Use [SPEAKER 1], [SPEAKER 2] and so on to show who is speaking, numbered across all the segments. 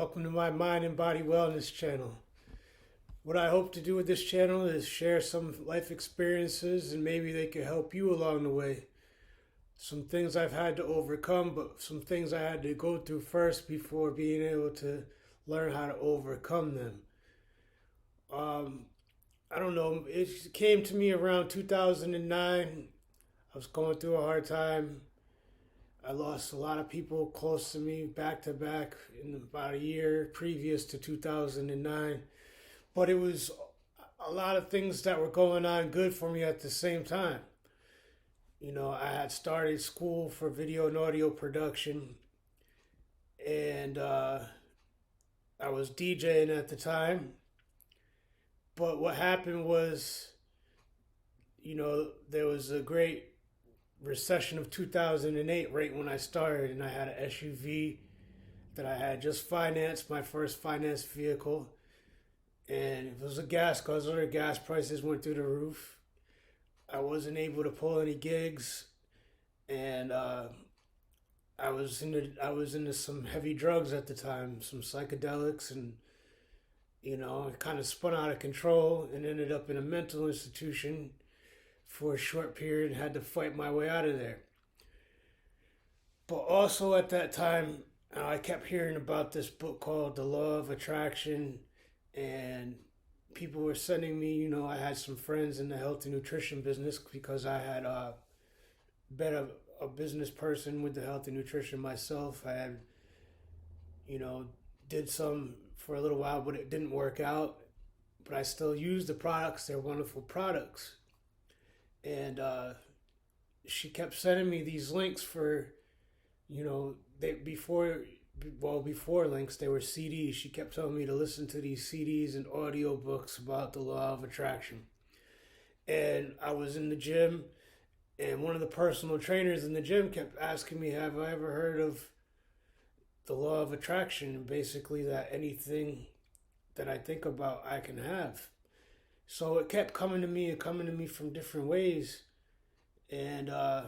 [SPEAKER 1] Welcome to my Mind and Body Wellness channel. What I hope to do with this channel is share some life experiences and maybe they could help you along the way. Some things I've had to overcome, but some things I had to go through first before being able to learn how to overcome them. I don't know, it came to me around 2009. I was going through a hard time. I lost a lot of people close to me back to back in about a year previous to 2009. But it was a lot of things that were going on good for me at the same time. You know, I had started school for video and audio production, and I was DJing at the time. But what happened was, there was a great recession of 2008 right when I started, and I had an SUV that I had just financed, my first financed vehicle, and it was a gas guzzler. Gas prices went through the roof. I wasn't able to pull any gigs, and I was into some heavy drugs at the time, some psychedelics, and it kind of spun out of control and ended up in a mental institution for a short period and had to fight my way out of there. But also at that time, I kept hearing about this book called The Law of Attraction, and people were sending me, I had some friends in the health and nutrition business because I had been a business person with the health and nutrition myself. I had, did some for a little while, but it didn't work out. But I still used the products. They're wonderful products. And she kept sending me these links for, before links, they were CDs. She kept telling me to listen to these CDs and audio books about the law of attraction. And I was in the gym, and one of the personal trainers in the gym kept asking me, have I ever heard of the law of attraction? And basically that anything that I think about, I can have. So it kept coming to me from different ways. And I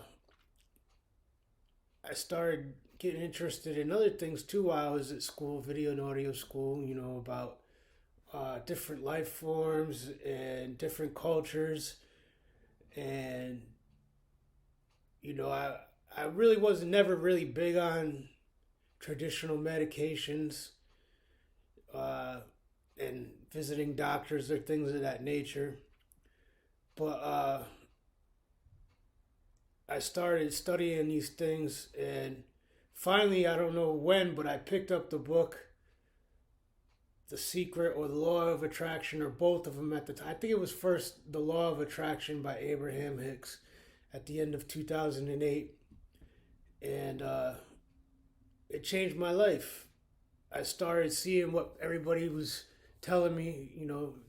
[SPEAKER 1] started getting interested in other things too while I was at school, video and audio school, about different life forms and different cultures. And, I really was never really big on traditional medications and visiting doctors or things of that nature. But I started studying these things, and finally, I don't know when, but I picked up the book, The Secret or The Law of Attraction, or both of them at the time. I think it was first The Law of Attraction by Abraham Hicks at the end of 2008. And it changed my life. I started seeing what everybody was telling me,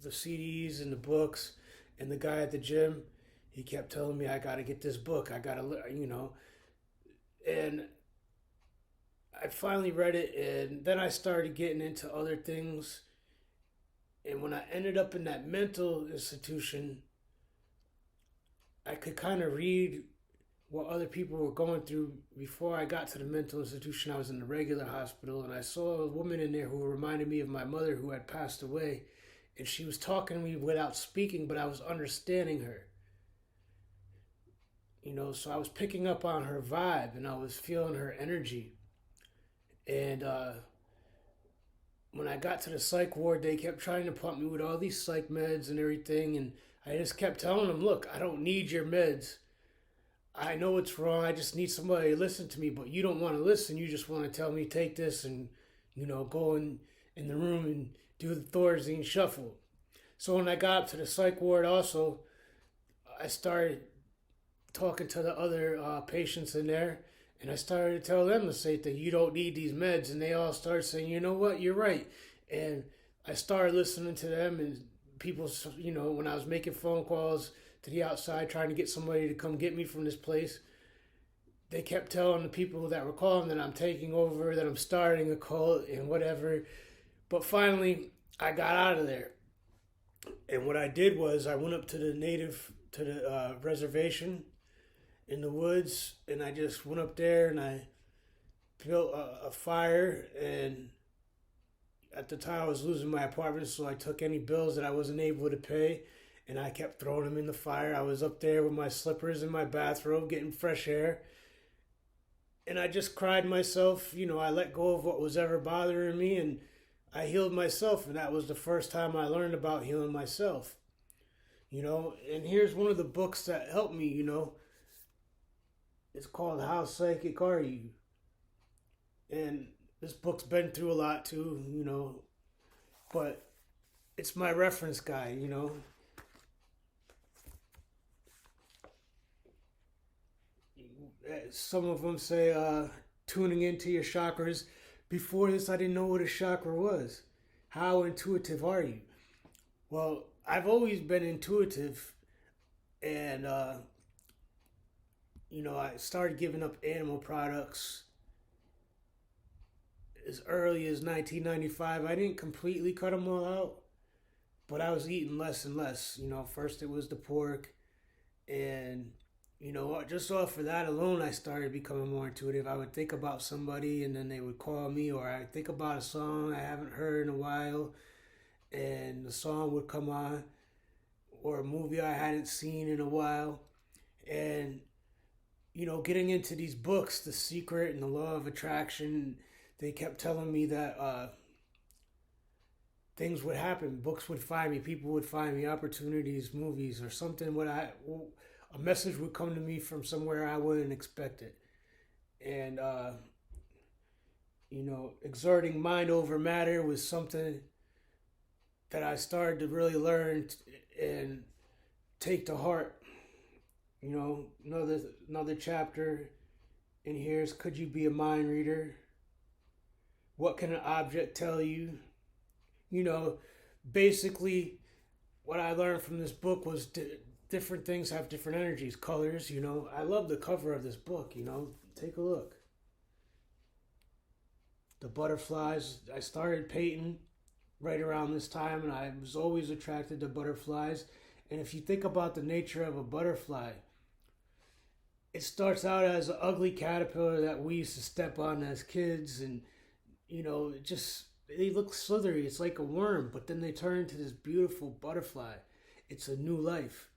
[SPEAKER 1] the CDs and the books, and the guy at the gym, he kept telling me, I got to get this book. I got to, and I finally read it, and then I started getting into other things. And when I ended up in that mental institution, I could kind of read what other people were going through. Before I got to the mental institution, I was in the regular hospital, and I saw a woman in there who reminded me of my mother who had passed away. And she was talking to me without speaking, but I was understanding her. So I was picking up on her vibe, and I was feeling her energy. And when I got to the psych ward, they kept trying to pump me with all these psych meds and everything. And I just kept telling them, look, I don't need your meds. I know it's wrong. I just need somebody to listen to me. But you don't want to listen. You just want to tell me, take this and, go in the room and do the Thorazine shuffle. So when I got up to the psych ward also, I started talking to the other patients in there. And I started to tell them to say that you don't need these meds. And they all started saying, you know what, you're right. And I started listening to them, and people, when I was making phone calls to the outside trying to get somebody to come get me from this place, they kept telling the people that were calling that I'm taking over, that I'm starting a cult and whatever. But finally, I got out of there. And what I did was I went up to the reservation in the woods, and I just went up there and I built a fire, and at the time I was losing my apartment, so I took any bills that I wasn't able to pay, and I kept throwing them in the fire. I was up there with my slippers and my bathrobe, getting fresh air, and I just cried myself. I let go of what was ever bothering me, and I healed myself, and that was the first time I learned about healing myself. And here's one of the books that helped me. It's called How Psychic Are You? And this book's been through a lot too, but it's my reference guide. Some of them say tuning into your chakras. Before this, I didn't know what a chakra was. How intuitive are you? Well, I've always been intuitive, and I started giving up animal products as early as 1995. I didn't completely cut them all out, but I was eating less and less. First it was the pork, and just off of that alone, I started becoming more intuitive. I would think about somebody, and then they would call me, or I'd think about a song I haven't heard in a while, and the song would come on, or a movie I hadn't seen in a while. And getting into these books, The Secret and the Law of Attraction, they kept telling me that things would happen. Books would find me. People would find me. Opportunities, movies, or something. A message would come to me from somewhere I wouldn't expect it. And exerting mind over matter was something that I started to really learn and take to heart. Another chapter in here is, could you be a mind reader? What can an object tell you? Basically, what I learned from this book was different things have different energies, colors. I love the cover of this book. Take a look. The butterflies. I started painting right around this time, and I was always attracted to butterflies. And if you think about the nature of a butterfly, it starts out as an ugly caterpillar that we used to step on as kids, and they look slithery. It's like a worm, but then they turn into this beautiful butterfly. It's a new life.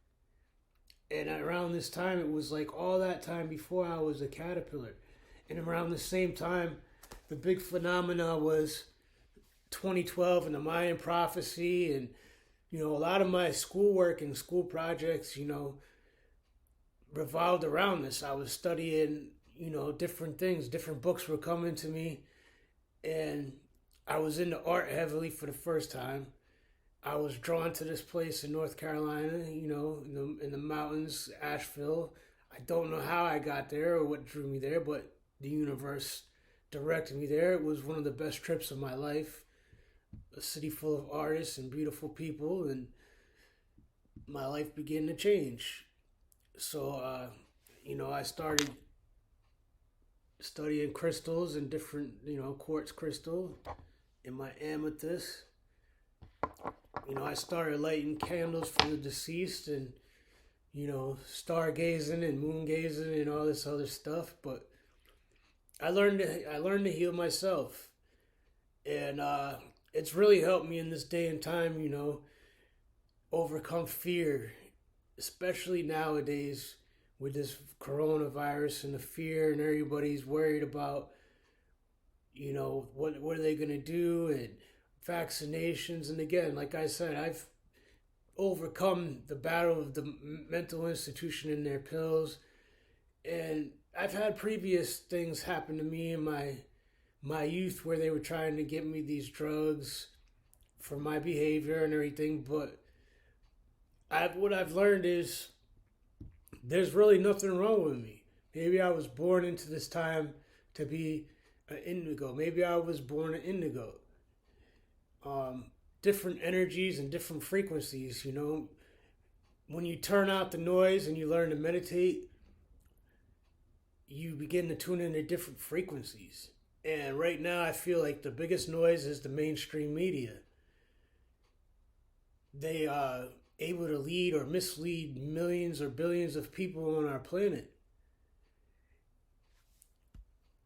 [SPEAKER 1] And around this time, it was like all that time before I was a caterpillar. And around the same time, the big phenomena was 2012 and the Mayan prophecy. And, a lot of my schoolwork and school projects, revolved around this. I was studying, different things. Different books were coming to me. And I was into art heavily for the first time. I was drawn to this place in North Carolina, in the mountains, Asheville. I don't know how I got there or what drew me there, but the universe directed me there. It was one of the best trips of my life. A city full of artists and beautiful people, and my life began to change. So, I started studying crystals and different, quartz crystal and my amethyst. I started lighting candles for the deceased and, stargazing and moon gazing and all this other stuff. But I learned to heal myself, and it's really helped me in this day and time. Overcome fear, especially nowadays with this coronavirus and the fear, and everybody's worried about, what are they gonna do, and vaccinations. And again, like I said, I've overcome the battle of the mental institution and their pills, and I've had previous things happen to me in my youth where they were trying to get me these drugs for my behavior and everything. But what I've learned is there's really nothing wrong with me. Maybe I was born into this time to be an indigo. Maybe I was born an indigo. Different energies and different frequencies. When you turn out the noise and you learn to meditate, you begin to tune into different frequencies. And right now, I feel like the biggest noise is the mainstream media. They are able to lead or mislead millions or billions of people on our planet.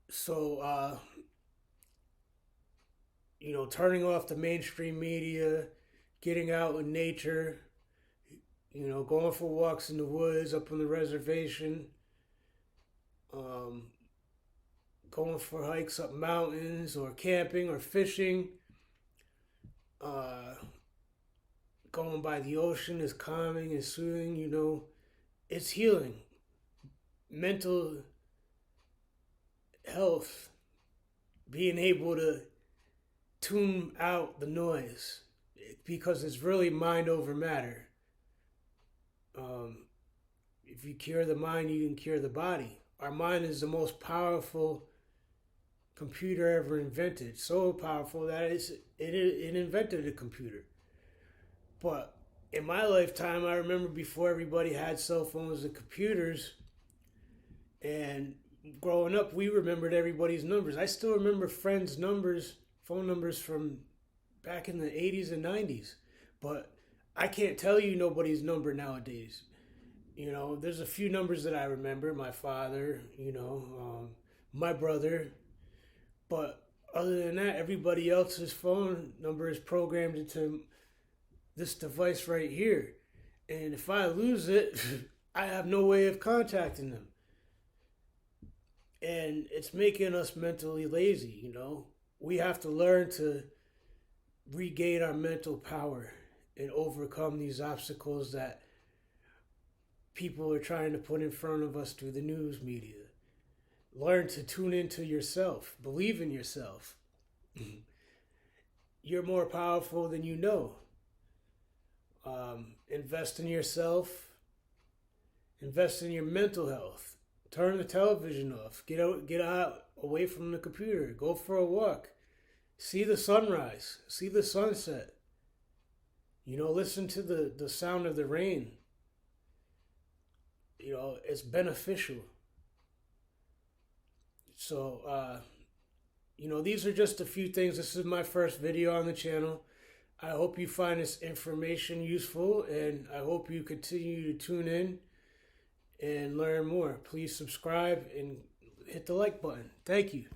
[SPEAKER 1] So, turning off the mainstream media, getting out in nature, going for walks in the woods, up on the reservation, um, going for hikes up mountains, or camping or fishing. Uh, Going by the ocean is calming and soothing, it's healing. Mental health, being able to tune out the noise, because it's really mind over matter. If you cure the mind, you can cure the body. Our mind is the most powerful computer ever invented. So powerful that it invented a computer. But in my lifetime, I remember before everybody had cell phones and computers, and growing up, we remembered everybody's numbers. I still remember friends' numbers, phone numbers from back in the 80s and 90s. But I can't tell you nobody's number nowadays. There's a few numbers that I remember. My father, my brother. But other than that, everybody else's phone number is programmed into this device right here. And if I lose it, I have no way of contacting them. And it's making us mentally lazy, We have to learn to regain our mental power and overcome these obstacles that people are trying to put in front of us through the news media. Learn to tune into yourself. Believe in yourself. You're more powerful than you know. Invest in yourself. Invest in your mental health. Turn the television off. Get out, away from the computer. Go for a walk. See the sunrise. See the sunset. Listen to the sound of the rain. It's beneficial. So, these are just a few things. This is my first video on the channel. I hope you find this information useful, and I hope you continue to tune in and learn more. Please subscribe and hit the like button. Thank you.